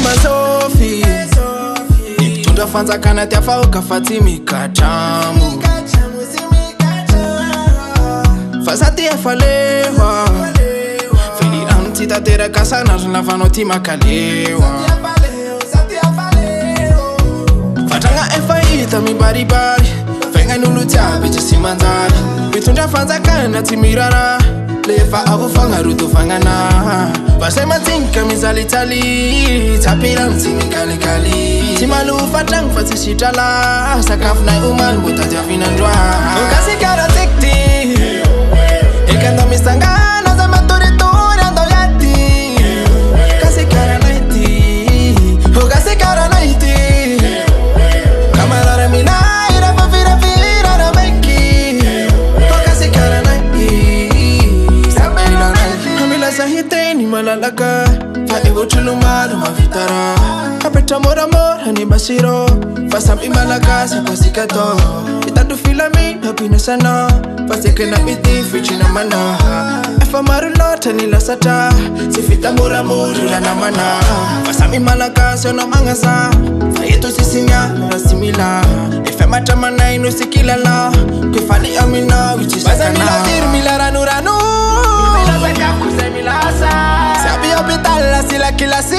masofi Tunda fanza kana tiafa ukafati kachamu Fasati afalewa Feli antita tera kasana Rinavano tima kalewa Fatanga efaita mi bari bari Venga nulu tiabe jisi manzari Bitunda fanza kana timirara Lefa avu fanga ruto fanga na Vasema tinka mizali tali Tapira mtimi kali kali Timalu fatang fati shitala Sakaf na uman buta jafina njwa Gasikara tekti Ekanda mistangana za maturitori ando yati Gasikara naiti Gasikara naiti Kamarara minai Rafa vira vira na meki Gasikara naiti Sabila naiti Hamila sahiteni malalaka Faivo chulumalo mavitara Kapeta mora mora ni basiro Fasam imalagasi pasikato Itatu filami hapina sana Paseke na iti fichina mana Efa marulota nila sata Sifita mura mura na mana Fasam imalagasi ono mangasa Fayeto sisinya nasimila Efe matamana ino sikilala Kefali amina wichisakana Basa miladir milaranu ranu Mila saka kuse milasa Sabi hospital la sila kilasi